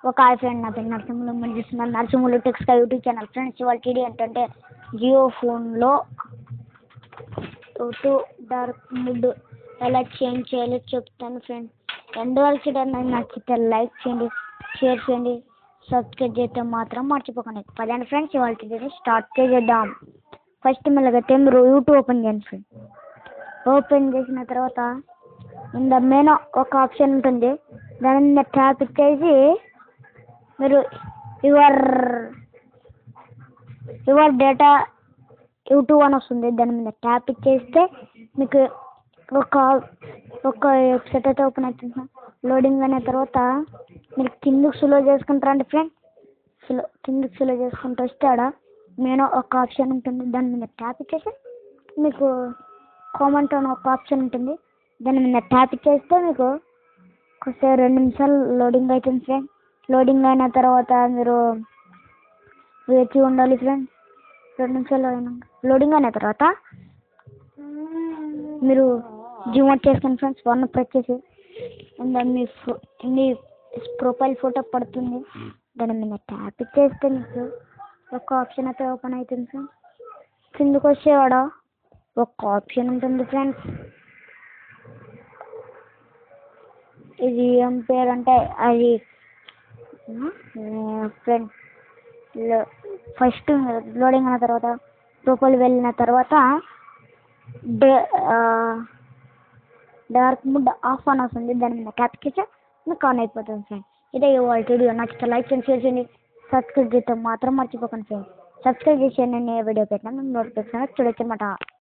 ఒక hi friend, నా పేరు నరసింహులు. మీరు చూస్తున్నారు నరసింహులు టెక్స్కా యూట్యూబ్ ఛానల్. ఫ్రెండ్స్, ఇవాళ టీడీ ఏంటంటే జియో ఫోన్లో టు డార్క్ మూడ్ ఎలా చేంజ్ చేయాలో చెప్తాను ఫ్రెండ్స్. ఎండ్ వరకు చూడండి. నాకు నచ్చితే లైక్ చేయండి, షేర్ చేయండి, సబ్స్క్రైబ్ చేస్తే మాత్రం మర్చిపోకండి. పదండి ఫ్రెండ్స్, ఇవాళ టీడీని స్టార్ట్ చేద్దాం. ఫస్ట్ మెల్లగైతే మీరు యూట్యూబ్ ఓపెన్ చేయండి ఫ్రెండ్స్. ఓపెన్ చేసిన తర్వాత ఇంద మెయిన్ ఒక ఆప్షన్ ఉంటుంది, దాని మీద ట్యాప్ ఇచ్చేసి మీరు యువర్ డేటా యూట్యూబ్ అని వస్తుంది. దాని మీద ట్యాప్ ఇచ్చేస్తే మీకు ఒక వెబ్సైట్ అయితే ఓపెన్ అవుతుంది. లోడింగ్ అయిన తర్వాత మీరు కిందకి స్లో చేసుకుంటారండి ఫ్రెండ్. కిందకి స్లో చేసుకుంటూ వస్తే ఆడ నేను ఒక ఆప్షన్ ఉంటుంది, దాని మీద ట్యాప్ ఇచ్చేసి మీకు కామెంట్ అని ఒక ఆప్షన్ ఉంటుంది, దాని మీద ట్యాప్ ఇచ్చేస్తే మీకు ఒకసారి 2 నిమిషాలు లోడింగ్ అవుతుంది ఫ్రెండ్. లోడింగ్ అయిన తర్వాత మీరు వేచి ఉండాలి ఫ్రెండ్. 2 నిమిషాలు లోడింగ్ అయిన తర్వాత మీరు జూమ్ అవుట్ చేసుకోండి ఫ్రెండ్స్. 1 ప్రెస్ చేసి మీ ప్రొఫైల్ ఫోటో పడుతుంది, దాని మీద ట్యాప్ ఇచ్చేస్తే మీకు ఒక ఆప్షన్ అయితే ఓపెన్ అవుతుంది ఫ్రెండ్స్. కిందకు వచ్చేవాడ ఒక ఆప్షన్ ఉంటుంది ఫ్రెండ్స్. ఇది ఏం పేరు అంటే అది ఫ్రెండ్ ఫస్ట్ లోడింగ్ అయిన తర్వాత ప్రొఫైల్ వెళ్ళిన తర్వాత డార్క్ మోడ్ ఆఫ్ అని వస్తుంది, దాని మీద ట్యాప్ చేస్తే మీకు ఆన్ అయిపోతుంది ఫ్రెండ్. ఇదే ఇవాళ వీడియో. నచ్చితే లైక్ చేయండి, షేర్ చేయండి, సబ్స్క్రైబ్ చేయడం మాత్రం మర్చిపోకండి ఫ్రెండ్. సబ్స్క్రైబ్ చేసి నేను ఏ వీడియో పెట్టినా మేము నోటిఫికేషన్ చూడొచ్చు అన్నమాట.